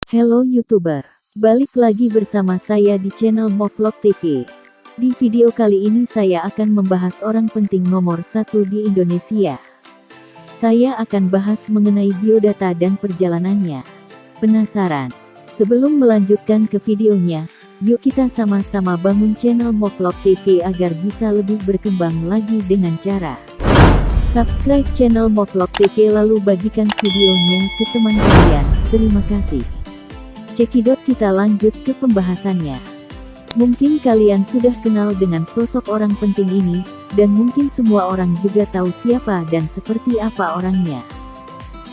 Hello YouTuber, balik lagi bersama saya di channel Movlog TV. Di video kali ini saya akan membahas orang penting nomor 1 di Indonesia. Saya akan bahas mengenai biodata dan perjalanannya. Penasaran? Sebelum melanjutkan ke videonya, yuk kita sama-sama bangun channel Movlog TV agar bisa lebih berkembang lagi dengan cara subscribe channel Movlog TV lalu bagikan videonya ke teman kalian. Terima kasih. Cekidot, kita lanjut ke pembahasannya. Mungkin kalian sudah kenal dengan sosok orang penting ini, dan mungkin semua orang juga tahu siapa dan seperti apa orangnya.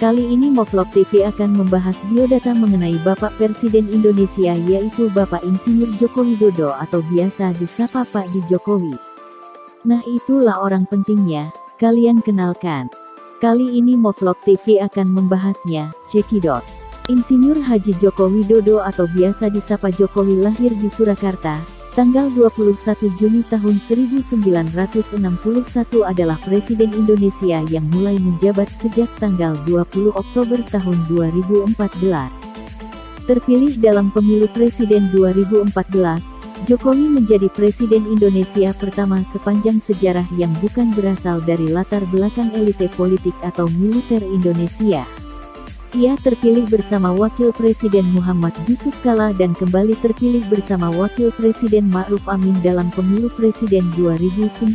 Kali ini Movlog TV akan membahas biodata mengenai Bapak Presiden Indonesia, yaitu Bapak Insinyur Joko Widodo atau biasa disapa Pak Di Jokowi. Nah, itulah orang pentingnya, kalian kenalkan. Kali ini Movlog TV akan membahasnya. Cekidot. Insinyur Haji Joko Widodo atau biasa disapa Jokowi lahir di Surakarta, tanggal 21 Juni tahun 1961 adalah Presiden Indonesia yang mulai menjabat sejak tanggal 20 Oktober tahun 2014. Terpilih dalam pemilu Presiden 2014, Jokowi menjadi Presiden Indonesia pertama sepanjang sejarah yang bukan berasal dari latar belakang elite politik atau militer Indonesia. Ia terpilih bersama Wakil Presiden Muhammad Yusuf Kalla dan kembali terpilih bersama Wakil Presiden Ma'ruf Amin dalam pemilu Presiden 2019.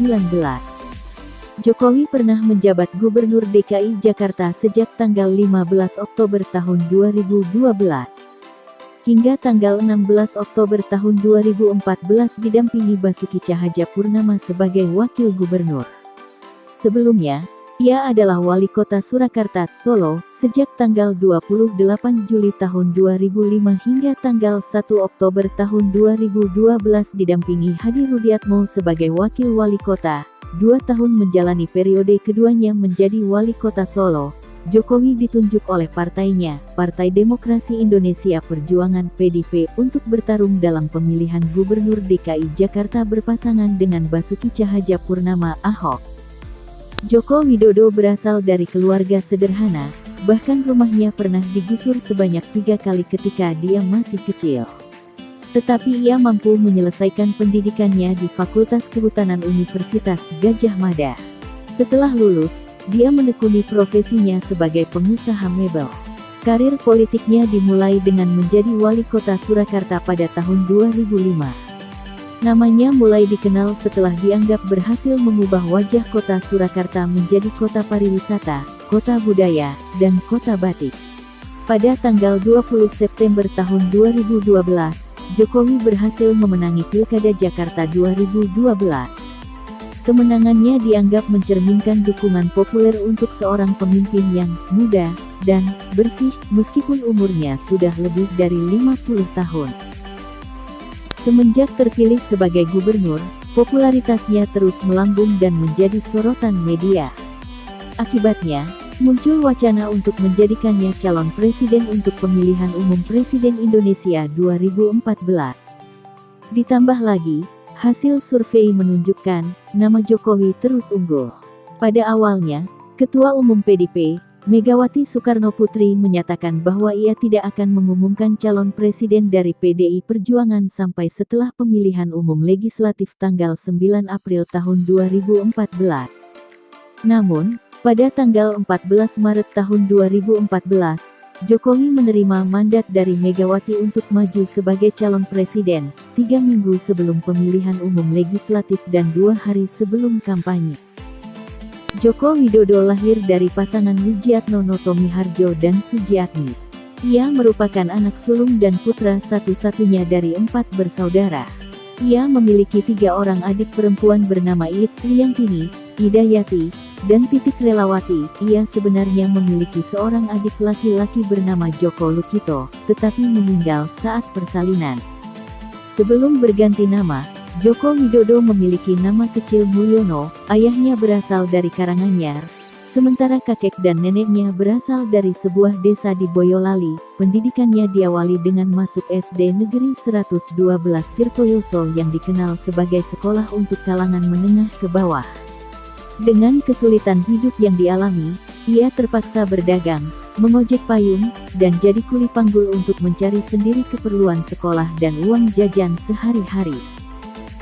Jokowi pernah menjabat Gubernur DKI Jakarta sejak tanggal 15 Oktober tahun 2012. Hingga tanggal 16 Oktober tahun 2014 didampingi Basuki Cahayapurnama sebagai Wakil Gubernur. Sebelumnya, ia adalah Wali Kota Surakarta, Solo, sejak tanggal 28 Juli tahun 2005 hingga tanggal 1 Oktober tahun 2012 didampingi Hadi Rudiatmo sebagai Wakil Wali Kota. 2 tahun menjalani periode keduanya menjadi Wali Kota Solo, Jokowi ditunjuk oleh partainya, Partai Demokrasi Indonesia Perjuangan (PDIP), untuk bertarung dalam pemilihan Gubernur DKI Jakarta berpasangan dengan Basuki Cahayapurnama (Ahok). Joko Widodo berasal dari keluarga sederhana, bahkan rumahnya pernah digusur sebanyak 3 kali ketika dia masih kecil. Tetapi ia mampu menyelesaikan pendidikannya di Fakultas Kehutanan Universitas Gadjah Mada. Setelah lulus, dia menekuni profesinya sebagai pengusaha mebel. Karir politiknya dimulai dengan menjadi wali kota Surakarta pada tahun 2005. Namanya mulai dikenal setelah dianggap berhasil mengubah wajah kota Surakarta menjadi kota pariwisata, kota budaya, dan kota batik. Pada tanggal 20 September tahun 2012, Jokowi berhasil memenangi Pilkada Jakarta 2012. Kemenangannya dianggap mencerminkan dukungan populer untuk seorang pemimpin yang muda dan bersih, meskipun umurnya sudah lebih dari 50 tahun. Semenjak terpilih sebagai gubernur, popularitasnya terus melambung dan menjadi sorotan media. Akibatnya, muncul wacana untuk menjadikannya calon presiden untuk pemilihan umum Presiden Indonesia 2014. Ditambah lagi, hasil survei menunjukkan, nama Jokowi terus unggul. Pada awalnya, Ketua Umum PDIP, Megawati Soekarnoputri menyatakan bahwa ia tidak akan mengumumkan calon presiden dari PDI Perjuangan sampai setelah pemilihan umum legislatif tanggal 9 April tahun 2014. Namun, pada tanggal 14 Maret tahun 2014, Jokowi menerima mandat dari Megawati untuk maju sebagai calon presiden, 3 minggu sebelum pemilihan umum legislatif dan 2 hari sebelum kampanye. Joko Widodo lahir dari pasangan Wijiatno Notomiharjo dan Sujiatmi. Ia merupakan anak sulung dan putra satu-satunya dari 4 bersaudara. Ia memiliki 3 orang adik perempuan bernama Iit Sriantini, Idayati, dan Titik Relawati. Ia sebenarnya memiliki seorang adik laki-laki bernama Joko Lukito, tetapi meninggal saat persalinan. Sebelum berganti nama, Joko Widodo memiliki nama kecil Mulyono, ayahnya berasal dari Karanganyar, sementara kakek dan neneknya berasal dari sebuah desa di Boyolali. Pendidikannya diawali dengan masuk SD Negeri 112 Tirtoyoso yang dikenal sebagai sekolah untuk kalangan menengah ke bawah. Dengan kesulitan hidup yang dialami, ia terpaksa berdagang, mengojek payung, dan jadi kuli panggul untuk mencari sendiri keperluan sekolah dan uang jajan sehari-hari.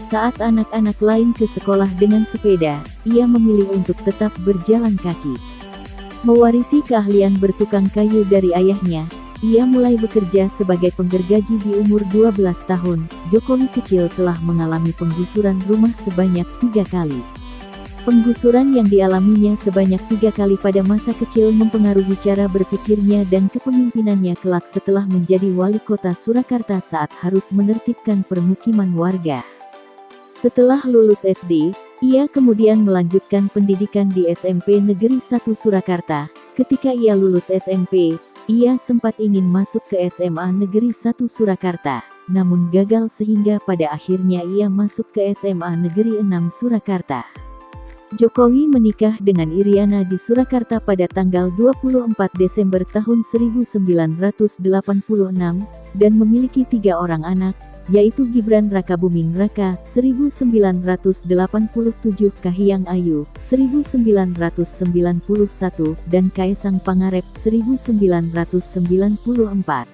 Saat anak-anak lain ke sekolah dengan sepeda, ia memilih untuk tetap berjalan kaki. Mewarisi keahlian bertukang kayu dari ayahnya, ia mulai bekerja sebagai penggergaji di umur 12 tahun. Jokowi kecil telah mengalami penggusuran rumah sebanyak 3 kali. Penggusuran yang dialaminya sebanyak 3 kali pada masa kecil mempengaruhi cara berpikirnya dan kepemimpinannya kelak setelah menjadi wali kota Surakarta saat harus menertibkan permukiman warga. Setelah lulus SD, ia kemudian melanjutkan pendidikan di SMP Negeri 1 Surakarta. Ketika ia lulus SMP, ia sempat ingin masuk ke SMA Negeri 1 Surakarta, namun gagal sehingga pada akhirnya ia masuk ke SMA Negeri 6 Surakarta. Jokowi menikah dengan Iriana di Surakarta pada tanggal 24 Desember tahun 1986, dan memiliki 3 orang anak, yaitu Gibran Rakabuming Raka 1987, Kahiyang Ayu 1991, dan Kaesang Pangarep 1994.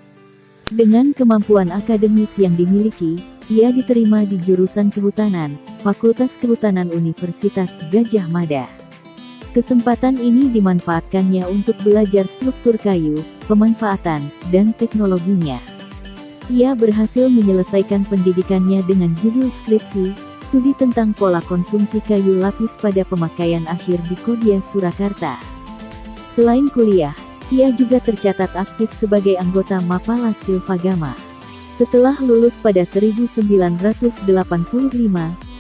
Dengan kemampuan akademis yang dimiliki, ia diterima di jurusan Kehutanan, Fakultas Kehutanan Universitas Gadjah Mada. Kesempatan ini dimanfaatkannya untuk belajar struktur kayu, pemanfaatan, dan teknologinya. Ia berhasil menyelesaikan pendidikannya dengan judul skripsi, studi tentang pola konsumsi kayu lapis pada pemakaian akhir di Kodia Surakarta. Selain kuliah, ia juga tercatat aktif sebagai anggota Mapala Silvagama. Setelah lulus pada 1985,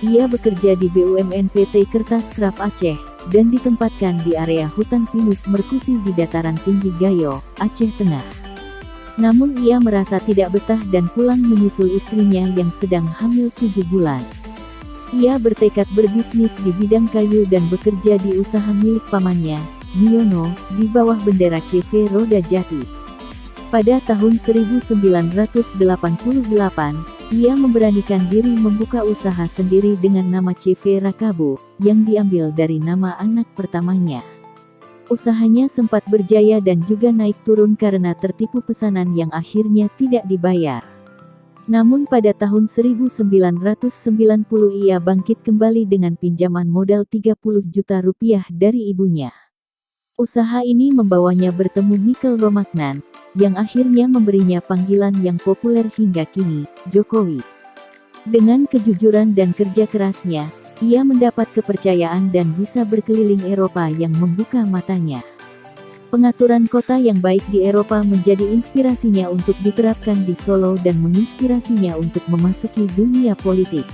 ia bekerja di BUMN PT Kertas Kraft Aceh, dan ditempatkan di area hutan pinus Merkusi di dataran tinggi Gayo, Aceh Tengah. Namun ia merasa tidak betah dan pulang menyusul istrinya yang sedang hamil 7 bulan. Ia bertekad berbisnis di bidang kayu dan bekerja di usaha milik pamannya, Miono, di bawah bendera CV Roda Jati. Pada tahun 1988, ia memberanikan diri membuka usaha sendiri dengan nama CV Rakabu, yang diambil dari nama anak pertamanya. Usahanya sempat berjaya dan juga naik turun karena tertipu pesanan yang akhirnya tidak dibayar. Namun pada tahun 1990 ia bangkit kembali dengan pinjaman modal 30 juta rupiah dari ibunya. Usaha ini membawanya bertemu Mikel Romagnan, yang akhirnya memberinya panggilan yang populer hingga kini, Jokowi. Dengan kejujuran dan kerja kerasnya, ia mendapat kepercayaan dan bisa berkeliling Eropa yang membuka matanya. Pengaturan kota yang baik di Eropa menjadi inspirasinya untuk diterapkan di Solo dan menginspirasinya untuk memasuki dunia politik.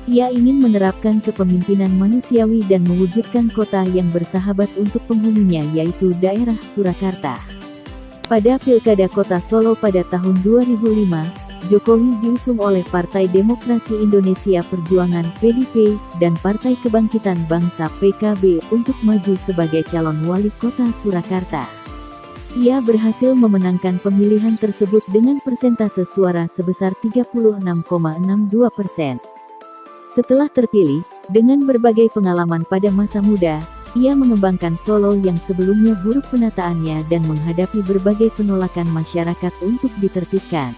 Ia ingin menerapkan kepemimpinan manusiawi dan mewujudkan kota yang bersahabat untuk penghuninya, yaitu daerah Surakarta. Pada Pilkada Kota Solo pada tahun 2005, Jokowi diusung oleh Partai Demokrasi Indonesia Perjuangan (PDP) dan Partai Kebangkitan Bangsa (PKB) untuk maju sebagai calon wali kota Surakarta. Ia berhasil memenangkan pemilihan tersebut dengan persentase suara sebesar 36,62%. Setelah terpilih, dengan berbagai pengalaman pada masa muda, ia mengembangkan Solo yang sebelumnya buruk penataannya dan menghadapi berbagai penolakan masyarakat untuk ditertibkan.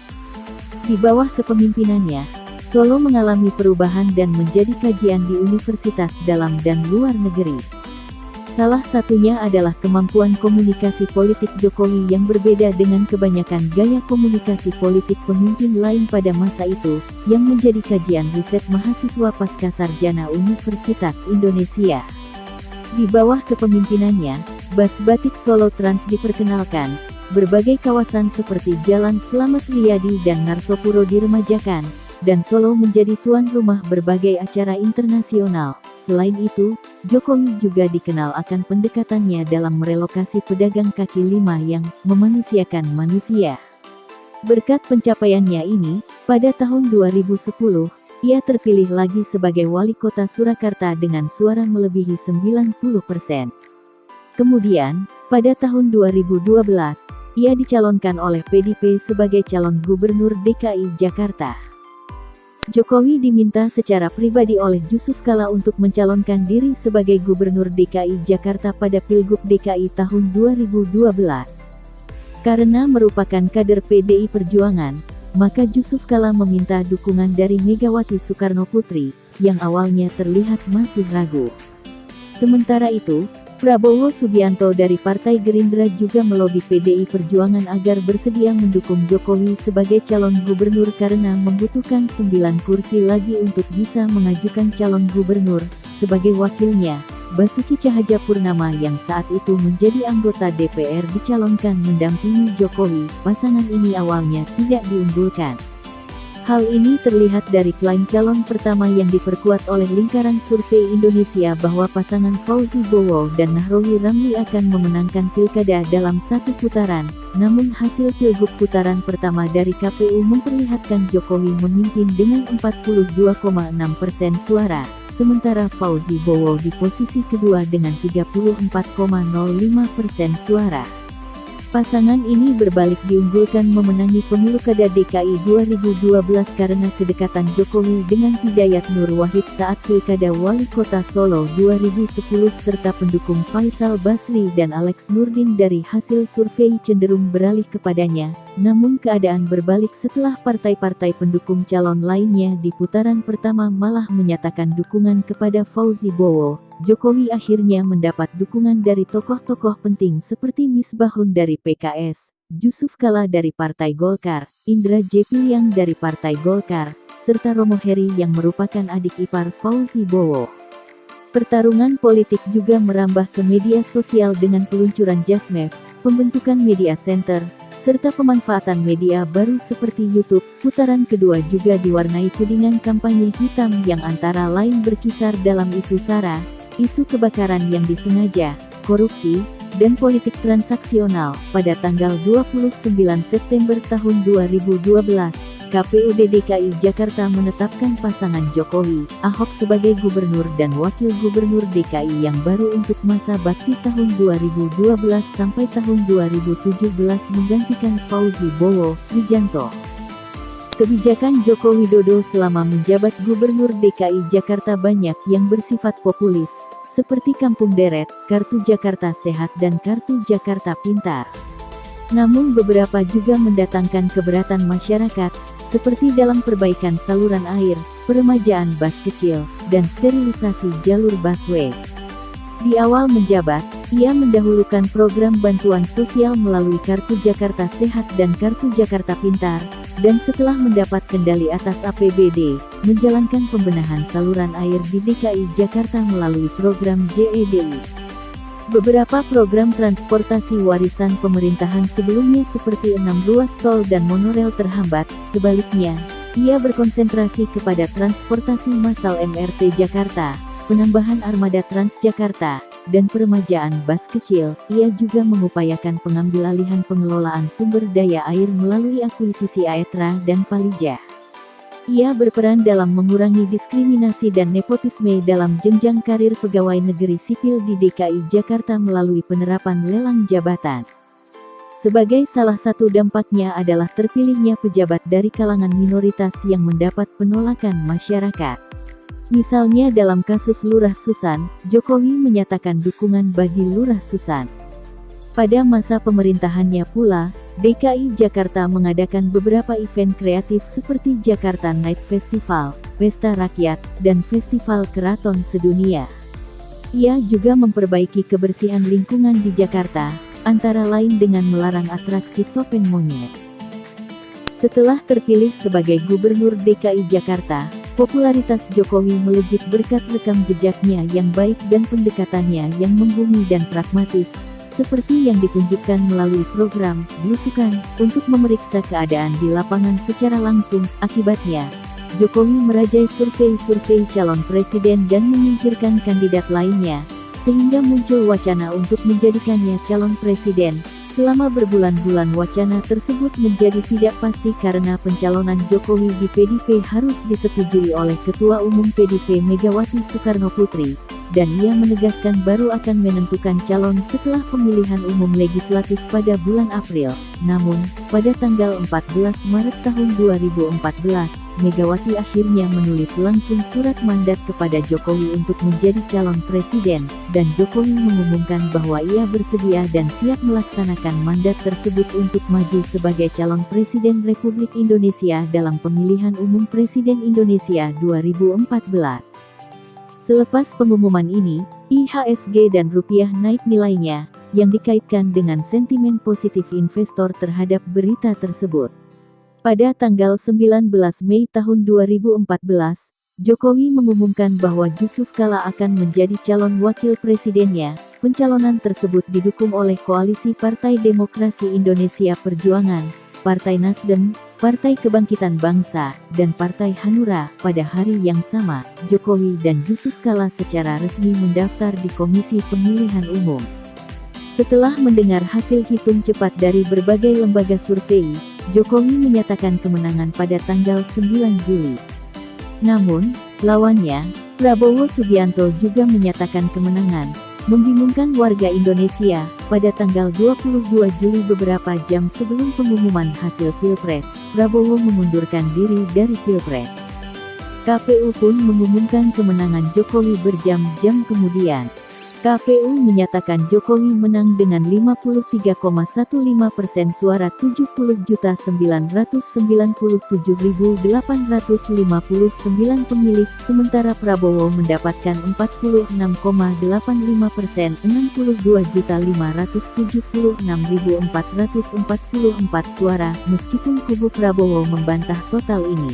Di bawah kepemimpinannya, Solo mengalami perubahan dan menjadi kajian di universitas dalam dan luar negeri. Salah satunya adalah kemampuan komunikasi politik Jokowi yang berbeda dengan kebanyakan gaya komunikasi politik pemimpin lain pada masa itu, yang menjadi kajian riset mahasiswa Pascasarjana Universitas Indonesia. Di bawah kepemimpinannya, Bas Batik Solo Trans diperkenalkan. Berbagai kawasan seperti Jalan Slamet Riyadi dan Narsopuro diremajakan, dan Solo menjadi tuan rumah berbagai acara internasional. Selain itu, Jokowi juga dikenal akan pendekatannya dalam merelokasi pedagang kaki lima yang memanusiakan manusia. Berkat pencapaiannya ini, pada tahun 2010, ia terpilih lagi sebagai wali kota Surakarta dengan suara melebihi 90%. Kemudian, pada tahun 2012, ia dicalonkan oleh PDP sebagai calon gubernur DKI Jakarta. Jokowi diminta secara pribadi oleh Yusuf Kala untuk mencalonkan diri sebagai gubernur DKI Jakarta pada Pilgub DKI tahun 2012. Karena merupakan kader PDI Perjuangan, maka Yusuf Kala meminta dukungan dari Megawati Soekarno Putri, yang awalnya terlihat masih ragu. Sementara itu, Prabowo Subianto dari Partai Gerindra juga melobi PDI Perjuangan agar bersedia mendukung Jokowi sebagai calon gubernur karena membutuhkan 9 kursi lagi untuk bisa mengajukan calon gubernur. Sebagai wakilnya, Basuki Cahayapurnama yang saat itu menjadi anggota DPR dicalonkan mendampingi Jokowi. Pasangan ini awalnya tidak diunggulkan. Hal ini terlihat dari klaim calon pertama yang diperkuat oleh lingkaran survei Indonesia bahwa pasangan Fauzi Bowo dan Nahrawi Ramli akan memenangkan pilkada dalam satu putaran. Namun hasil pilgub putaran pertama dari KPU memperlihatkan Jokowi memimpin dengan 42,6% suara, sementara Fauzi Bowo di posisi kedua dengan 34,05% suara. Pasangan ini berbalik diunggulkan memenangi pemilu kada DKI 2012 karena kedekatan Jokowi dengan Hidayat Nur Wahid saat pilkada wali kota Solo 2010 serta pendukung Faisal Basri dan Alex Nurdin dari hasil survei cenderung beralih kepadanya. Namun keadaan berbalik setelah partai-partai pendukung calon lainnya di putaran pertama malah menyatakan dukungan kepada Fauzi Bowo. Jokowi akhirnya mendapat dukungan dari tokoh-tokoh penting seperti Misbahun dari PKS, Yusuf Kala dari Partai Golkar, Indra J. Piliang dari Partai Golkar, serta Romo Heri yang merupakan adik ipar Fauzi Bowo. Pertarungan politik juga merambah ke media sosial dengan peluncuran Jasmev, pembentukan media center, serta pemanfaatan media baru seperti YouTube. Putaran kedua juga diwarnai tudingan kampanye hitam yang antara lain berkisar dalam isu SARA, isu kebakaran yang disengaja, korupsi, dan politik transaksional. Pada tanggal 29 September tahun 2012, KPUD DKI Jakarta menetapkan pasangan Jokowi, Ahok sebagai gubernur dan wakil gubernur DKI yang baru untuk masa bakti tahun 2012 sampai tahun 2017 menggantikan Fauzi Bowo, Wijanto. Kebijakan Joko Widodo selama menjabat Gubernur DKI Jakarta banyak yang bersifat populis, seperti Kampung Deret, Kartu Jakarta Sehat dan Kartu Jakarta Pintar. Namun beberapa juga mendatangkan keberatan masyarakat, seperti dalam perbaikan saluran air, peremajaan bus kecil, dan sterilisasi jalur busway. Di awal menjabat, ia mendahulukan program bantuan sosial melalui Kartu Jakarta Sehat dan Kartu Jakarta Pintar, dan setelah mendapat kendali atas APBD, menjalankan pembenahan saluran air di DKI Jakarta melalui program JEDI. Beberapa program transportasi warisan pemerintahan sebelumnya seperti 6 ruas tol dan monorel terhambat. Sebaliknya, ia berkonsentrasi kepada transportasi massal MRT Jakarta, penambahan armada Transjakarta, dan peremajaan bus kecil. Ia juga mengupayakan pengambilalihan pengelolaan sumber daya air melalui akuisisi Aetra dan Palija. Ia berperan dalam mengurangi diskriminasi dan nepotisme dalam jenjang karir pegawai negeri sipil di DKI Jakarta melalui penerapan lelang jabatan. Sebagai salah satu dampaknya adalah terpilihnya pejabat dari kalangan minoritas yang mendapat penolakan masyarakat. Misalnya dalam kasus Lurah Susan, Jokowi menyatakan dukungan bagi Lurah Susan. Pada masa pemerintahannya pula, DKI Jakarta mengadakan beberapa event kreatif seperti Jakarta Night Festival, Pesta Rakyat, dan Festival Keraton Sedunia. Ia juga memperbaiki kebersihan lingkungan di Jakarta, antara lain dengan melarang atraksi topeng monyet. Setelah terpilih sebagai Gubernur DKI Jakarta, popularitas Jokowi melejit berkat rekam jejaknya yang baik dan pendekatannya yang membumi dan pragmatis, seperti yang ditunjukkan melalui program "Blusukan" untuk memeriksa keadaan di lapangan secara langsung. Akibatnya, Jokowi merajai survei-survei calon presiden dan menyingkirkan kandidat lainnya, sehingga muncul wacana untuk menjadikannya calon presiden. Selama berbulan-bulan wacana tersebut menjadi tidak pasti karena pencalonan Jokowi di PDIP harus disetujui oleh Ketua Umum PDIP Megawati Soekarno Putri. dan ia menegaskan baru akan menentukan calon setelah pemilihan umum legislatif pada bulan April. Namun, pada tanggal 14 Maret tahun 2014, Megawati akhirnya menulis langsung surat mandat kepada Jokowi untuk menjadi calon presiden, dan Jokowi mengumumkan bahwa ia bersedia dan siap melaksanakan mandat tersebut untuk maju sebagai calon presiden Republik Indonesia dalam pemilihan umum presiden Indonesia 2014. Selepas pengumuman ini, IHSG dan rupiah naik nilainya, yang dikaitkan dengan sentimen positif investor terhadap berita tersebut. Pada tanggal 19 Mei tahun 2014, Jokowi mengumumkan bahwa Yusuf Kala akan menjadi calon wakil presidennya. Pencalonan tersebut didukung oleh Koalisi Partai Demokrasi Indonesia Perjuangan, Partai Nasdem, Partai Kebangkitan Bangsa, dan Partai Hanura. Pada hari yang sama, Jokowi dan Yusuf Kala secara resmi mendaftar di Komisi Pemilihan Umum. Setelah mendengar hasil hitung cepat dari berbagai lembaga survei, Jokowi menyatakan kemenangan pada tanggal 9 Juli. Namun, lawannya, Prabowo Subianto juga menyatakan kemenangan. Membingungkan warga Indonesia, pada tanggal 22 Juli beberapa jam sebelum pengumuman hasil Pilpres, Prabowo mengundurkan diri dari Pilpres. KPU pun mengumumkan kemenangan Jokowi berjam-jam kemudian. KPU menyatakan Jokowi menang dengan 53,15% suara 70.997.859 pemilih, sementara Prabowo mendapatkan 46,85%, 62.576.444 suara, meskipun kubu Prabowo membantah total ini.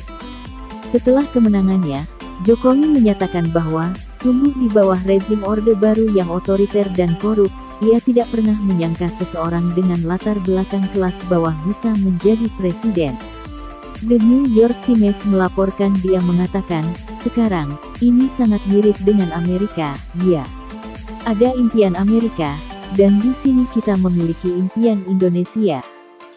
Setelah kemenangannya, Jokowi menyatakan bahwa tumbuh di bawah rezim Orde Baru yang otoriter dan korup, ia tidak pernah menyangka seseorang dengan latar belakang kelas bawah bisa menjadi presiden. The New York Times melaporkan dia mengatakan, "Sekarang, ini sangat mirip dengan Amerika, ya. Ada impian Amerika, dan di sini kita memiliki impian Indonesia."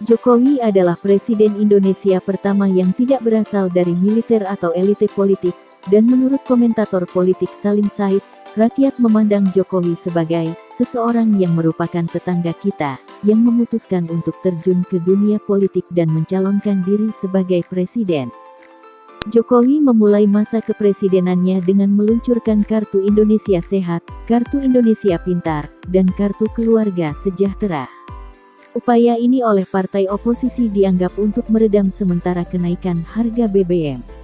Jokowi adalah presiden Indonesia pertama yang tidak berasal dari militer atau elite politik. Dan menurut komentator politik Salim Said, rakyat memandang Jokowi sebagai seseorang yang merupakan tetangga kita, yang memutuskan untuk terjun ke dunia politik dan mencalonkan diri sebagai presiden. Jokowi memulai masa kepresidenannya dengan meluncurkan Kartu Indonesia Sehat, Kartu Indonesia Pintar, dan Kartu Keluarga Sejahtera. Upaya ini oleh partai oposisi dianggap untuk meredam sementara kenaikan harga BBM.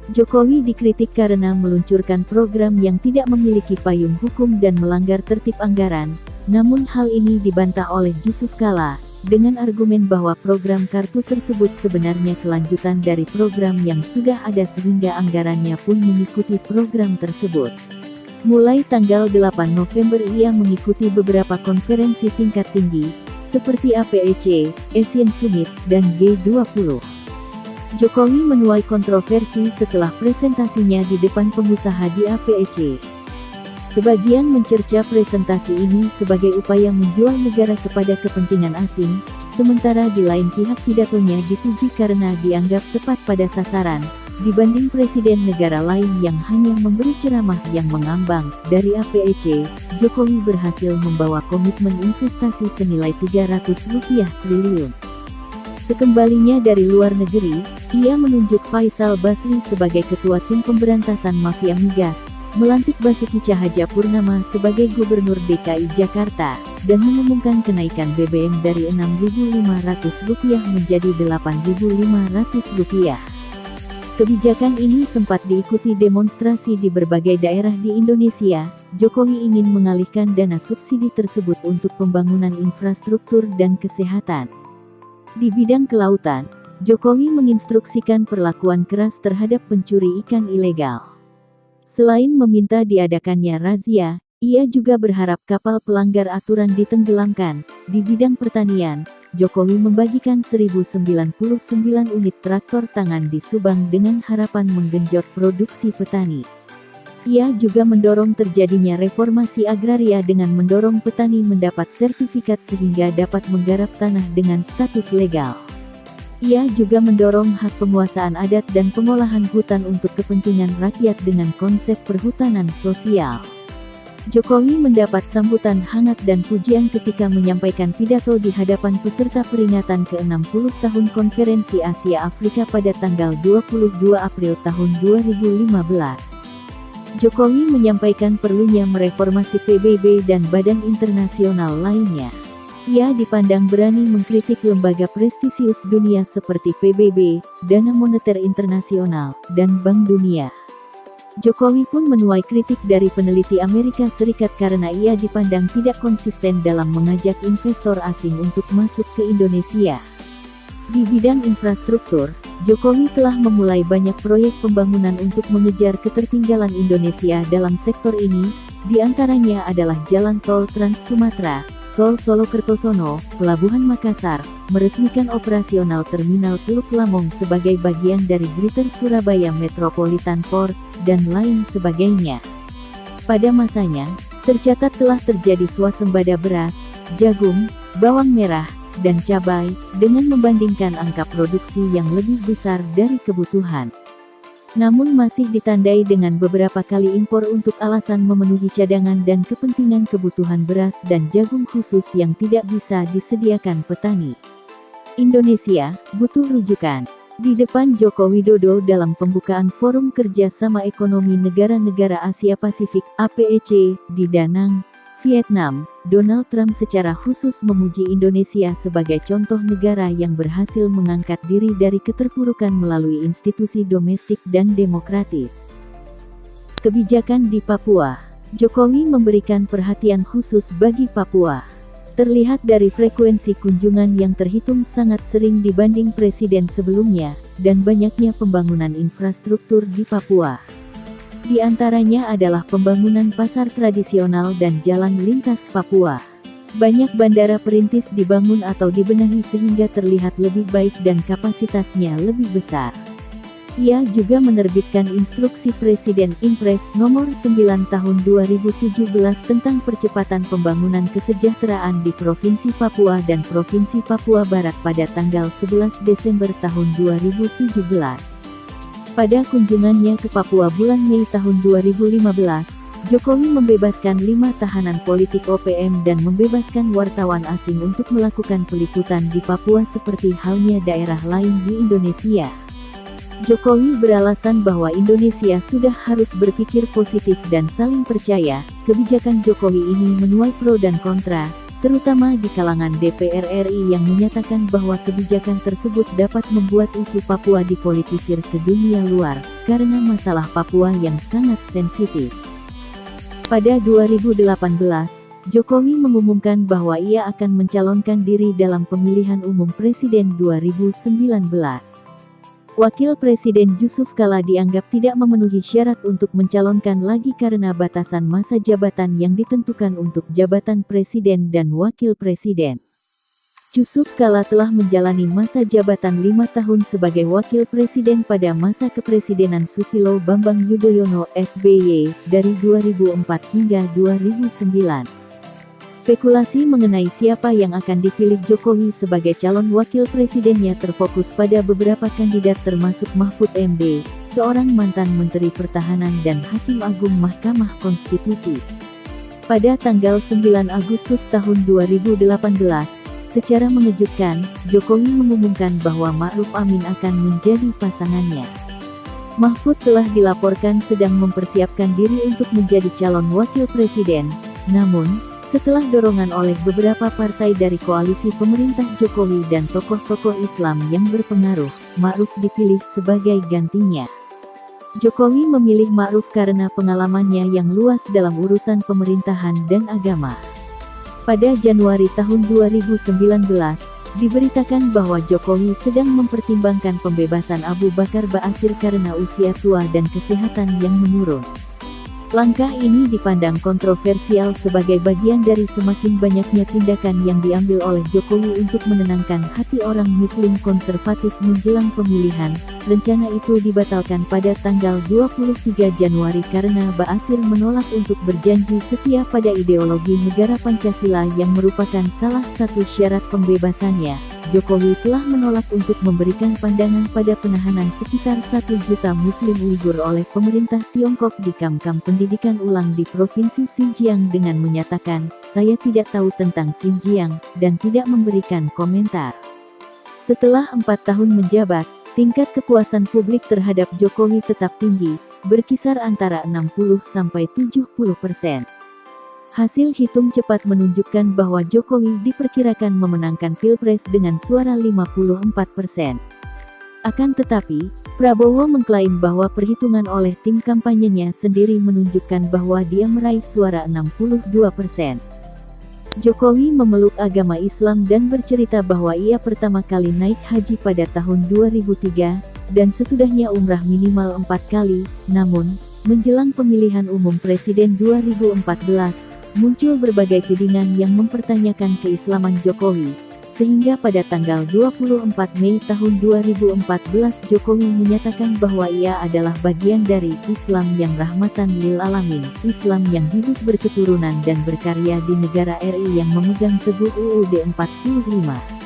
Jokowi dikritik karena meluncurkan program yang tidak memiliki payung hukum dan melanggar tertib anggaran, namun hal ini dibantah oleh Yusuf Kala, dengan argumen bahwa program kartu tersebut sebenarnya kelanjutan dari program yang sudah ada sehingga anggarannya pun mengikuti program tersebut. Mulai tanggal 8 November ia mengikuti beberapa konferensi tingkat tinggi, seperti APEC, Asian Summit, dan G20. Jokowi menuai kontroversi setelah presentasinya di depan pengusaha di APEC. Sebagian mencerca presentasi ini sebagai upaya menjual negara kepada kepentingan asing, sementara di lain pihak pidatonya dipuji karena dianggap tepat pada sasaran, dibanding presiden negara lain yang hanya memberi ceramah yang mengambang. Dari APEC, Jokowi berhasil membawa komitmen investasi senilai Rp300 triliun. Sekembalinya dari luar negeri, ia menunjuk Faisal Basri sebagai ketua tim pemberantasan mafia migas, melantik Basuki Cahayapurnama sebagai gubernur DKI Jakarta, dan mengumumkan kenaikan BBM dari Rp6.500 menjadi Rp8.500. Kebijakan ini sempat diikuti demonstrasi di berbagai daerah di Indonesia. Jokowi ingin mengalihkan dana subsidi tersebut untuk pembangunan infrastruktur dan kesehatan. Di bidang kelautan, Jokowi menginstruksikan perlakuan keras terhadap pencuri ikan ilegal. Selain meminta diadakannya razia, ia juga berharap kapal pelanggar aturan ditenggelamkan. Di bidang pertanian, Jokowi membagikan 1099 unit traktor tangan di Subang dengan harapan menggenjot produksi petani. Ia juga mendorong terjadinya reformasi agraria dengan mendorong petani mendapat sertifikat sehingga dapat menggarap tanah dengan status legal. Ia juga mendorong hak penguasaan adat dan pengolahan hutan untuk kepentingan rakyat dengan konsep perhutanan sosial. Jokowi mendapat sambutan hangat dan pujian ketika menyampaikan pidato di hadapan peserta peringatan ke-60 tahun Konferensi Asia Afrika pada tanggal 22 April tahun 2015. Jokowi menyampaikan perlunya mereformasi PBB dan badan internasional lainnya. Ia dipandang berani mengkritik lembaga prestisius dunia seperti PBB, Dana Moneter Internasional, dan Bank Dunia. Jokowi pun menuai kritik dari peneliti Amerika Serikat karena ia dipandang tidak konsisten dalam mengajak investor asing untuk masuk ke Indonesia. Di bidang infrastruktur, Jokowi telah memulai banyak proyek pembangunan untuk mengejar ketertinggalan Indonesia dalam sektor ini, di antaranya adalah Jalan Tol Trans Sumatera, Tol Solo Kertosono, Pelabuhan Makassar, meresmikan operasional Terminal Teluk Lamong sebagai bagian dari Greater Surabaya Metropolitan Port, dan lain sebagainya. Pada masanya, tercatat telah terjadi swasembada beras, jagung, bawang merah, dan cabai, dengan membandingkan angka produksi yang lebih besar dari kebutuhan. Namun masih ditandai dengan beberapa kali impor untuk alasan memenuhi cadangan dan kepentingan kebutuhan beras dan jagung khusus yang tidak bisa disediakan petani. Indonesia butuh rujukan. Di depan Joko Widodo dalam pembukaan Forum Kerjasama Ekonomi Negara-Negara Asia Pasifik (APEC) di Da Nang, Vietnam, Donald Trump secara khusus memuji Indonesia sebagai contoh negara yang berhasil mengangkat diri dari keterpurukan melalui institusi domestik dan demokratis. Kebijakan di Papua. Jokowi memberikan perhatian khusus bagi Papua. Terlihat dari frekuensi kunjungan yang terhitung sangat sering dibanding presiden sebelumnya, dan banyaknya pembangunan infrastruktur di Papua. Di antaranya adalah pembangunan pasar tradisional dan jalan lintas Papua. Banyak bandara perintis dibangun atau dibenahi sehingga terlihat lebih baik dan kapasitasnya lebih besar. Ia juga menerbitkan instruksi Presiden Impres Nomor 9 Tahun 2017 tentang percepatan pembangunan kesejahteraan di Provinsi Papua dan Provinsi Papua Barat pada tanggal 11 Desember tahun 2017. Pada kunjungannya ke Papua bulan Mei tahun 2015, Jokowi membebaskan 5 tahanan politik OPM dan membebaskan wartawan asing untuk melakukan peliputan di Papua seperti halnya daerah lain di Indonesia. Jokowi beralasan bahwa Indonesia sudah harus berpikir positif dan saling percaya. Kebijakan Jokowi ini menuai pro dan kontra, terutama di kalangan DPR RI yang menyatakan bahwa kebijakan tersebut dapat membuat isu Papua dipolitisir ke dunia luar, karena masalah Papua yang sangat sensitif. Pada 2018, Jokowi mengumumkan bahwa ia akan mencalonkan diri dalam pemilihan umum presiden 2019. Wakil Presiden Yusuf Kala dianggap tidak memenuhi syarat untuk mencalonkan lagi karena batasan masa jabatan yang ditentukan untuk jabatan presiden dan wakil presiden. Yusuf Kala telah menjalani masa jabatan 5 tahun sebagai wakil presiden pada masa kepresidenan Susilo Bambang Yudhoyono (SBY) dari 2004 hingga 2009. Spekulasi mengenai siapa yang akan dipilih Jokowi sebagai calon wakil presidennya terfokus pada beberapa kandidat termasuk Mahfud MD, seorang mantan Menteri Pertahanan dan Hakim Agung Mahkamah Konstitusi. Pada tanggal 9 Agustus tahun 2018, secara mengejutkan, Jokowi mengumumkan bahwa Ma'ruf Amin akan menjadi pasangannya. Mahfud telah dilaporkan sedang mempersiapkan diri untuk menjadi calon wakil presiden, namun, setelah dorongan oleh beberapa partai dari koalisi pemerintah Jokowi dan tokoh-tokoh Islam yang berpengaruh, Ma'ruf dipilih sebagai gantinya. Jokowi memilih Ma'ruf karena pengalamannya yang luas dalam urusan pemerintahan dan agama. Pada Januari tahun 2019, diberitakan bahwa Jokowi sedang mempertimbangkan pembebasan Abu Bakar Ba'asyir karena usia tua dan kesehatan yang menurun. Langkah ini dipandang kontroversial sebagai bagian dari semakin banyaknya tindakan yang diambil oleh Jokowi untuk menenangkan hati orang Muslim konservatif menjelang pemilihan. Rencana itu dibatalkan pada tanggal 23 Januari karena Ba'asyir menolak untuk berjanji setia pada ideologi negara Pancasila yang merupakan salah satu syarat pembebasannya. Jokowi telah menolak untuk memberikan pandangan pada penahanan sekitar 1 juta Muslim Uighur oleh pemerintah Tiongkok di kamp-kamp pendidikan ulang di Provinsi Xinjiang dengan menyatakan, "Saya tidak tahu tentang Xinjiang," dan tidak memberikan komentar. Setelah 4 tahun menjabat, tingkat kepuasan publik terhadap Jokowi tetap tinggi, berkisar antara 60–70%. Hasil hitung cepat menunjukkan bahwa Jokowi diperkirakan memenangkan Pilpres dengan suara 54%. Akan tetapi, Prabowo mengklaim bahwa perhitungan oleh tim kampanyenya sendiri menunjukkan bahwa dia meraih suara 62%. Jokowi memeluk agama Islam dan bercerita bahwa ia pertama kali naik haji pada tahun 2003, dan sesudahnya umrah minimal 4 kali, namun, menjelang pemilihan umum Presiden 2014, muncul berbagai tudingan yang mempertanyakan keislaman Jokowi, sehingga pada tanggal 24 Mei tahun 2014 Jokowi menyatakan bahwa ia adalah bagian dari Islam yang rahmatan lil alamin, Islam yang hidup berketurunan dan berkarya di negara RI yang memegang teguh UUD 45.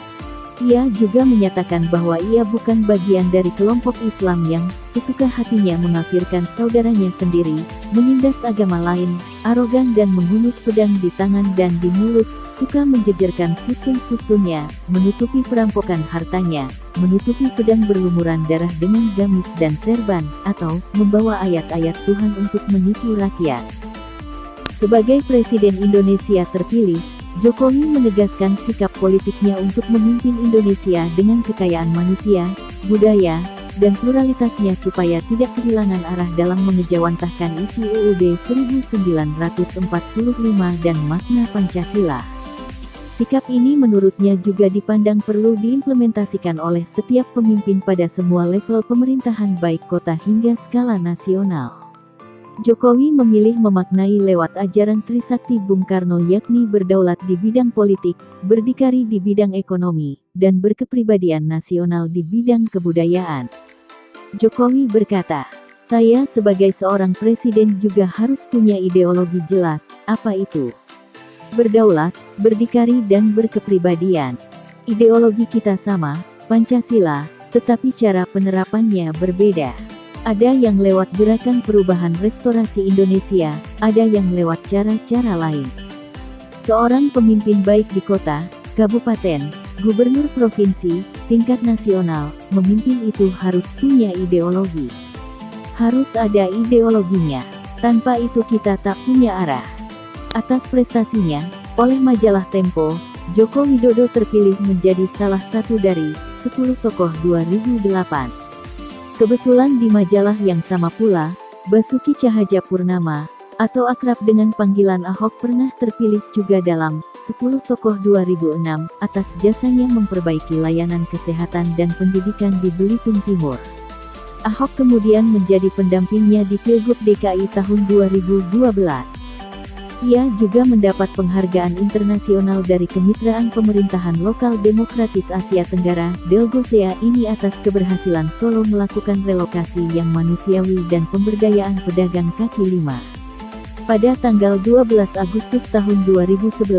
Ia juga menyatakan bahwa ia bukan bagian dari kelompok Islam yang sesuka hatinya mengkafirkan saudaranya sendiri, menindas agama lain, arogan dan menghunus pedang di tangan dan di mulut, suka menjejerkan fustun-fustunnya, menutupi perampokan hartanya, menutupi pedang berlumuran darah dengan gamis dan serban, atau membawa ayat-ayat Tuhan untuk menipu rakyat. Sebagai Presiden Indonesia terpilih, Jokowi menegaskan sikap politiknya untuk memimpin Indonesia dengan kekayaan manusia, budaya, dan pluralitasnya supaya tidak kehilangan arah dalam mengejawantahkan isi UUD 1945 dan makna Pancasila. Sikap ini menurutnya juga dipandang perlu diimplementasikan oleh setiap pemimpin pada semua level pemerintahan baik kota hingga skala nasional. Jokowi memilih memaknai lewat ajaran Trisakti Bung Karno yakni berdaulat di bidang politik, berdikari di bidang ekonomi, dan berkepribadian nasional di bidang kebudayaan. Jokowi berkata, "Saya sebagai seorang presiden juga harus punya ideologi jelas, apa itu? Berdaulat, berdikari dan berkepribadian. Ideologi kita sama, Pancasila, tetapi cara penerapannya berbeda. Ada yang lewat gerakan perubahan restorasi Indonesia, ada yang lewat cara-cara lain." Seorang pemimpin baik di kota, kabupaten, gubernur provinsi, tingkat nasional, memimpin itu harus punya ideologi. Harus ada ideologinya. Tanpa itu kita tak punya arah. Atas prestasinya, oleh majalah Tempo, Joko Widodo terpilih menjadi salah satu dari 10 tokoh 2008. Kebetulan di majalah yang sama pula, Basuki Cahayapurnama, atau akrab dengan panggilan Ahok pernah terpilih juga dalam 10 tokoh 2006 atas jasanya memperbaiki layanan kesehatan dan pendidikan di Belitung Timur. Ahok kemudian menjadi pendampingnya di Pilgub DKI tahun 2012. Ia juga mendapat penghargaan internasional dari Kemitraan Pemerintahan Lokal Demokratis Asia Tenggara, Delgosea ini atas keberhasilan Solo melakukan relokasi yang manusiawi dan pemberdayaan pedagang kaki lima. Pada tanggal 12 Agustus tahun 2011,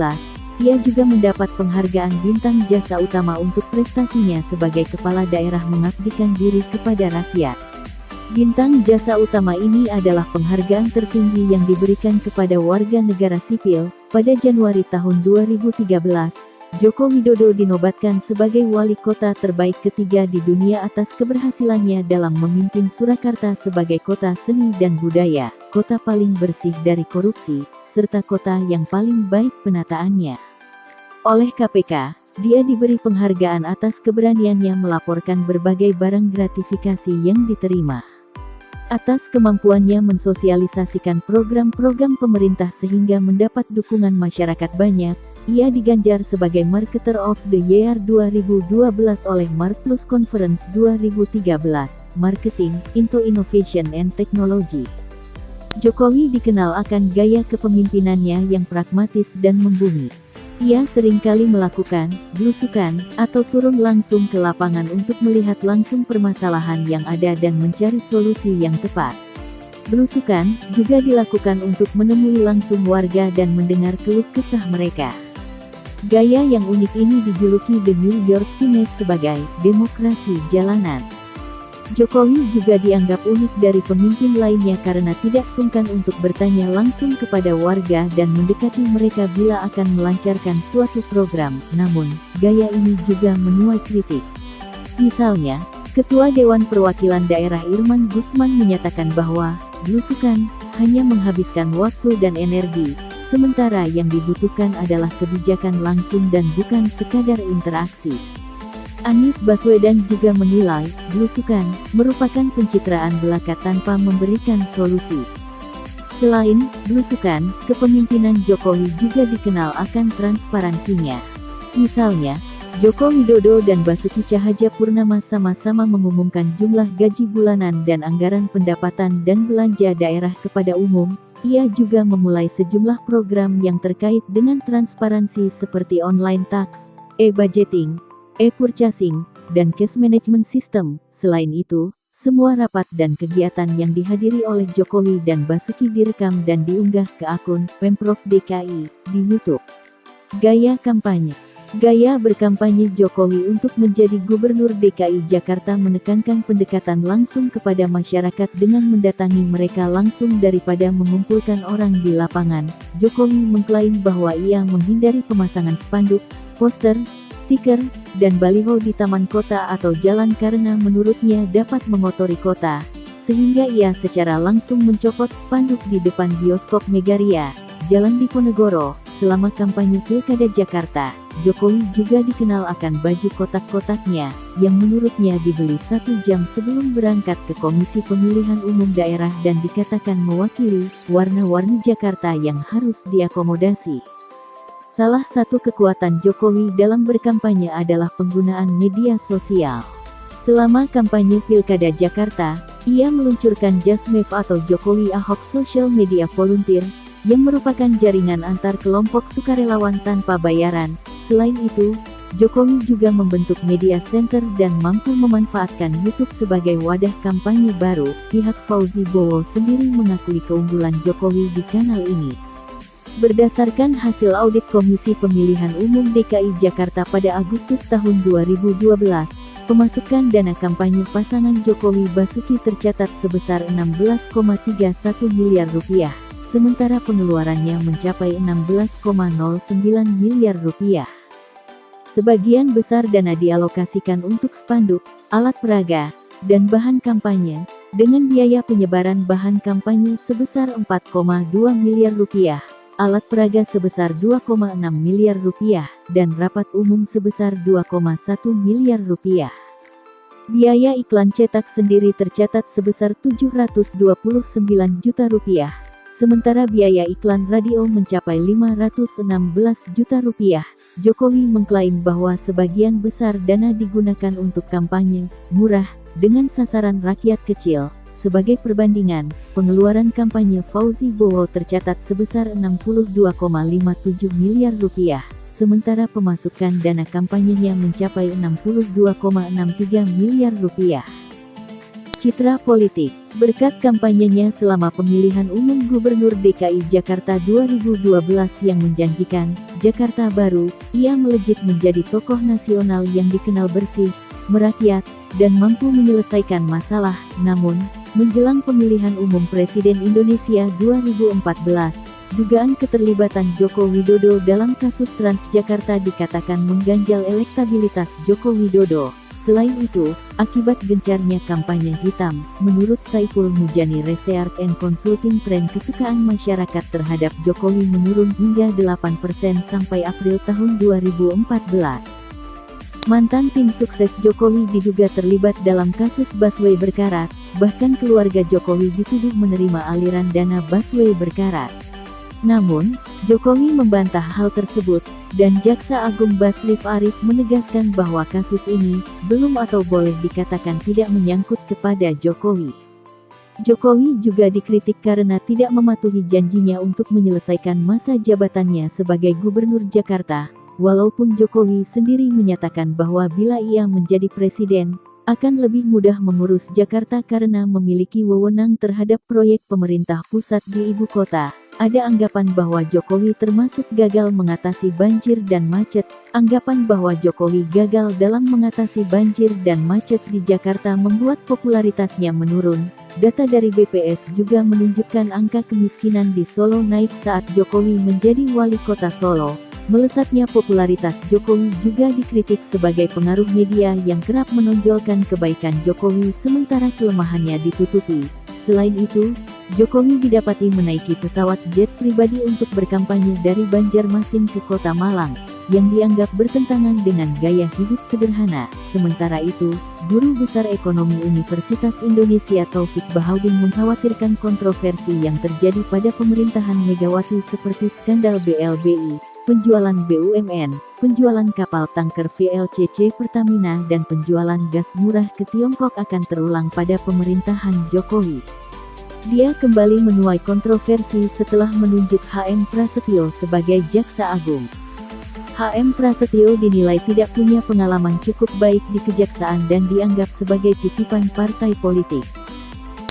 ia juga mendapat penghargaan Bintang Jasa Utama untuk prestasinya sebagai kepala daerah mengabdikan diri kepada rakyat. Bintang Jasa Utama ini adalah penghargaan tertinggi yang diberikan kepada warga negara sipil. Pada Januari tahun 2013, Joko Widodo dinobatkan sebagai wali kota terbaik ketiga di dunia atas keberhasilannya dalam memimpin Surakarta sebagai kota seni dan budaya, kota paling bersih dari korupsi, serta kota yang paling baik penataannya. Oleh KPK, dia diberi penghargaan atas keberaniannya melaporkan berbagai barang gratifikasi yang diterima. Atas kemampuannya mensosialisasikan program-program pemerintah sehingga mendapat dukungan masyarakat banyak, ia diganjar sebagai Marketer of the Year 2012 oleh Markplus Conference 2013, Marketing, into Innovation and Technology. Jokowi dikenal akan gaya kepemimpinannya yang pragmatis dan membumi. Ia seringkali melakukan belusukan atau turun langsung ke lapangan untuk melihat langsung permasalahan yang ada dan mencari solusi yang tepat. Belusukan juga dilakukan untuk menemui langsung warga dan mendengar keluh kesah mereka. Gaya yang unik ini dijuluki The New York Times sebagai demokrasi jalanan. Jokowi juga dianggap unik dari pemimpin lainnya karena tidak sungkan untuk bertanya langsung kepada warga dan mendekati mereka bila akan melancarkan suatu program. Namun, gaya ini juga menuai kritik. Misalnya, Ketua Dewan Perwakilan Daerah Irman Gusman menyatakan bahwa belusukan hanya menghabiskan waktu dan energi, sementara yang dibutuhkan adalah kebijakan langsung dan bukan sekadar interaksi. Anies Baswedan juga menilai, belusukan merupakan pencitraan belaka tanpa memberikan solusi. Selain belusukan, kepemimpinan Jokowi juga dikenal akan transparansinya. Misalnya, Joko Widodo dan Basuki Cahayapurnama sama-sama mengumumkan jumlah gaji bulanan dan anggaran pendapatan dan belanja daerah kepada umum. Ia juga memulai sejumlah program yang terkait dengan transparansi seperti online tax, e-budgeting, e-purchasing, dan cash management system. Selain itu, semua rapat dan kegiatan yang dihadiri oleh Jokowi dan Basuki direkam dan diunggah ke akun Pemprov DKI di YouTube. Gaya kampanye. Gaya berkampanye Jokowi untuk menjadi Gubernur DKI Jakarta menekankan pendekatan langsung kepada masyarakat dengan mendatangi mereka langsung daripada mengumpulkan orang di lapangan. Jokowi mengklaim bahwa ia menghindari pemasangan spanduk, poster, stiker, dan baliho di taman kota atau jalan karena menurutnya dapat mengotori kota, sehingga ia secara langsung mencopot spanduk di depan bioskop Megaria, Jalan Diponegoro. Selama kampanye Pilkada Jakarta, Jokowi juga dikenal akan baju kotak-kotaknya, yang menurutnya dibeli 1 jam sebelum berangkat ke Komisi Pemilihan Umum Daerah dan dikatakan mewakili warna-warni Jakarta yang harus diakomodasi. Salah satu kekuatan Jokowi dalam berkampanye adalah penggunaan media sosial. Selama kampanye Pilkada Jakarta, ia meluncurkan Jasmev atau Jokowi Ahok Social Media Volunteer, yang merupakan jaringan antar kelompok sukarelawan tanpa bayaran. Selain itu, Jokowi juga membentuk media center dan mampu memanfaatkan YouTube sebagai wadah kampanye baru. Pihak Fauzi Bowo sendiri mengakui keunggulan Jokowi di kanal ini. Berdasarkan hasil audit Komisi Pemilihan Umum DKI Jakarta pada Agustus tahun 2012, pemasukan dana kampanye pasangan Jokowi Basuki tercatat sebesar 16,31 miliar rupiah, sementara pengeluarannya mencapai 16,09 miliar rupiah. Sebagian besar dana dialokasikan untuk spanduk, alat peraga, dan bahan kampanye, dengan biaya penyebaran bahan kampanye sebesar 4,2 miliar rupiah. Alat peraga sebesar 2,6 miliar rupiah, dan rapat umum sebesar 2,1 miliar rupiah. Biaya iklan cetak sendiri tercatat sebesar 729 juta rupiah, sementara biaya iklan radio mencapai 516 juta rupiah. Jokowi mengklaim bahwa sebagian besar dana digunakan untuk kampanye murah, dengan sasaran rakyat kecil. Sebagai perbandingan, pengeluaran kampanye Fauzi Bowo tercatat sebesar 62,57 miliar rupiah, sementara pemasukan dana kampanyenya mencapai 62,63 miliar rupiah. Citra politik. Berkat kampanyenya selama pemilihan umum Gubernur DKI Jakarta 2012 yang menjanjikan Jakarta Baru, ia melejit menjadi tokoh nasional yang dikenal bersih, merakyat, dan mampu menyelesaikan masalah. Namun, menjelang pemilihan umum Presiden Indonesia 2014, dugaan keterlibatan Joko Widodo dalam kasus Transjakarta dikatakan mengganjal elektabilitas Joko Widodo. Selain itu, akibat gencarnya kampanye hitam, menurut Saiful Mujani Research and Consulting, tren kesukaan masyarakat terhadap Jokowi menurun hingga 8% sampai April tahun 2014. Mantan tim sukses Jokowi diduga terlibat dalam kasus busway berkarat, bahkan keluarga Jokowi dituduh menerima aliran dana busway berkarat. Namun, Jokowi membantah hal tersebut, dan Jaksa Agung Basrif Arif menegaskan bahwa kasus ini belum atau boleh dikatakan tidak menyangkut kepada Jokowi. Jokowi juga dikritik karena tidak mematuhi janjinya untuk menyelesaikan masa jabatannya sebagai Gubernur Jakarta, walaupun Jokowi sendiri menyatakan bahwa bila ia menjadi presiden, akan lebih mudah mengurus Jakarta karena memiliki wewenang terhadap proyek pemerintah pusat di ibu kota. ada anggapan bahwa Jokowi termasuk gagal mengatasi banjir dan macet. Anggapan bahwa Jokowi gagal dalam mengatasi banjir dan macet di Jakarta membuat popularitasnya menurun. Data dari BPS juga menunjukkan angka kemiskinan di Solo naik saat Jokowi menjadi wali kota Solo. Melesatnya popularitas Jokowi juga dikritik sebagai pengaruh media yang kerap menonjolkan kebaikan Jokowi sementara kelemahannya ditutupi. Selain itu, Jokowi didapati menaiki pesawat jet pribadi untuk berkampanye dari Banjarmasin ke Kota Malang, yang dianggap bertentangan dengan gaya hidup sederhana. Sementara itu, Guru Besar Ekonomi Universitas Indonesia Taufik Bahaudin mengkhawatirkan kontroversi yang terjadi pada pemerintahan Megawati seperti skandal BLBI, penjualan BUMN, penjualan kapal tanker VLCC Pertamina dan penjualan gas murah ke Tiongkok akan terulang pada pemerintahan Jokowi. Dia kembali menuai kontroversi setelah menunjuk HM Prasetyo sebagai Jaksa Agung. HM Prasetyo dinilai tidak punya pengalaman cukup baik di kejaksaan dan dianggap sebagai titipan partai politik.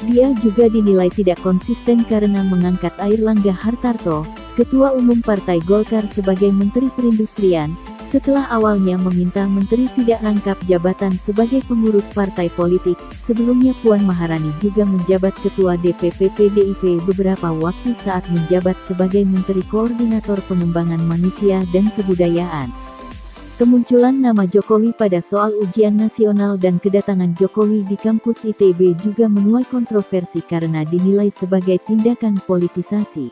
Dia juga dinilai tidak konsisten karena mengangkat Airlangga Hartarto, Ketua Umum Partai Golkar sebagai Menteri Perindustrian, setelah awalnya meminta menteri tidak rangkap jabatan sebagai pengurus partai politik. Sebelumnya Puan Maharani juga menjabat Ketua DPP PDIP beberapa waktu saat menjabat sebagai Menteri Koordinator Pengembangan Manusia dan Kebudayaan. Kemunculan nama Jokowi pada soal ujian nasional dan kedatangan Jokowi di kampus ITB juga menuai kontroversi karena dinilai sebagai tindakan politisasi.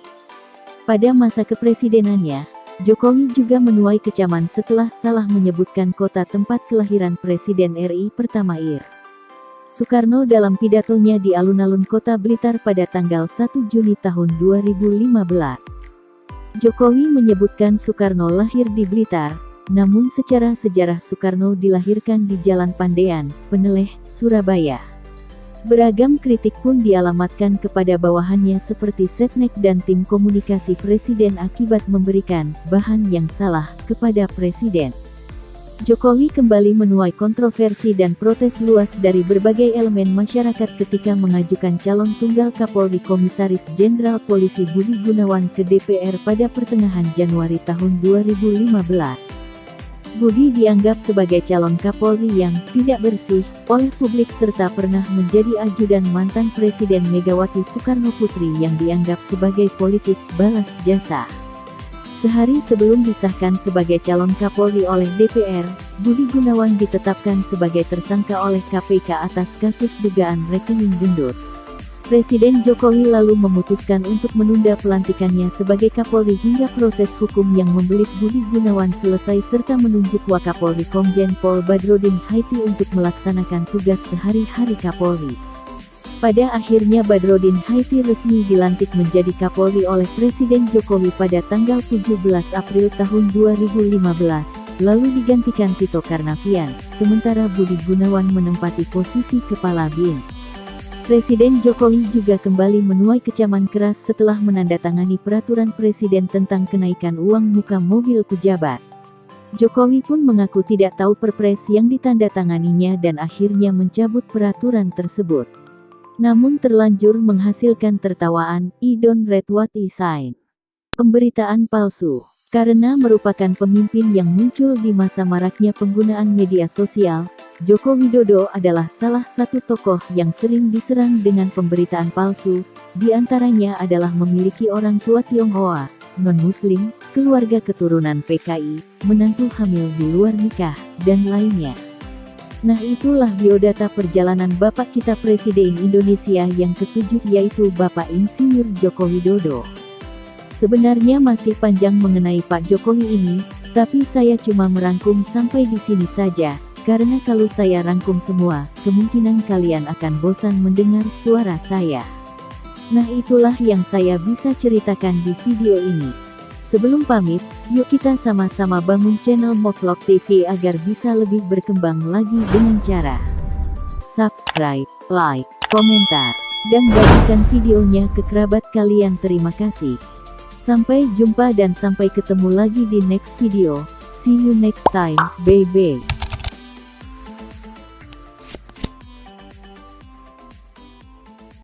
Pada masa kepresidenannya, Jokowi juga menuai kecaman setelah salah menyebutkan kota tempat kelahiran Presiden RI pertama Ir. Soekarno dalam pidatonya di alun-alun kota Blitar pada tanggal 1 Juni tahun 2015. Jokowi menyebutkan Soekarno lahir di Blitar, namun secara sejarah Soekarno dilahirkan di Jalan Pandean, Peneleh, Surabaya. Beragam kritik pun dialamatkan kepada bawahannya seperti Setnek dan tim komunikasi Presiden akibat memberikan bahan yang salah kepada Presiden. Jokowi kembali menuai kontroversi dan protes luas dari berbagai elemen masyarakat ketika mengajukan calon tunggal Kapolri Komisaris Jenderal Polisi Budi Gunawan ke DPR pada pertengahan Januari tahun 2015. Budi dianggap sebagai calon Kapolri yang tidak bersih oleh publik serta pernah menjadi ajudan mantan Presiden Megawati Soekarno Putri yang dianggap sebagai politik balas jasa. Sehari sebelum disahkan sebagai calon Kapolri oleh DPR, Budi Gunawan ditetapkan sebagai tersangka oleh KPK atas kasus dugaan rekening gendut. Presiden Jokowi lalu memutuskan untuk menunda pelantikannya sebagai Kapolri hingga proses hukum yang membelit Budi Gunawan selesai serta menunjuk Wakapolri Komjen Pol Badrodin Haiti untuk melaksanakan tugas sehari-hari Kapolri. Pada akhirnya Badrodin Haiti resmi dilantik menjadi Kapolri oleh Presiden Jokowi pada tanggal 17 April tahun 2015, lalu digantikan Tito Karnavian, sementara Budi Gunawan menempati posisi Kepala BIN. Presiden Jokowi juga kembali menuai kecaman keras setelah menandatangani peraturan presiden tentang kenaikan uang muka mobil pejabat. Jokowi pun mengaku tidak tahu perpres yang ditandatanganinya dan akhirnya mencabut peraturan tersebut. Namun terlanjur menghasilkan tertawaan, "I don't read what I sign." Pemberitaan palsu. Karena merupakan pemimpin yang muncul di masa maraknya penggunaan media sosial, Joko Widodo adalah salah satu tokoh yang sering diserang dengan pemberitaan palsu, di antaranya adalah memiliki orang tua Tionghoa, non-muslim, keluarga keturunan PKI, menantu hamil di luar nikah, dan lainnya. Nah, itulah biodata perjalanan Bapak kita Presiden Indonesia yang ke-7 yaitu Bapak Insinyur Joko Widodo. Sebenarnya masih panjang mengenai Pak Jokowi ini, tapi saya cuma merangkum sampai di sini saja. Karena kalau saya rangkum semua, kemungkinan kalian akan bosan mendengar suara saya. Nah, itulah yang saya bisa ceritakan di video ini. Sebelum pamit, yuk kita sama-sama bangun channel Movlog TV agar bisa lebih berkembang lagi dengan cara subscribe, like, komentar, dan bagikan videonya ke kerabat kalian. Terima kasih. Sampai jumpa dan sampai ketemu lagi di next video. See you next time, bye-bye.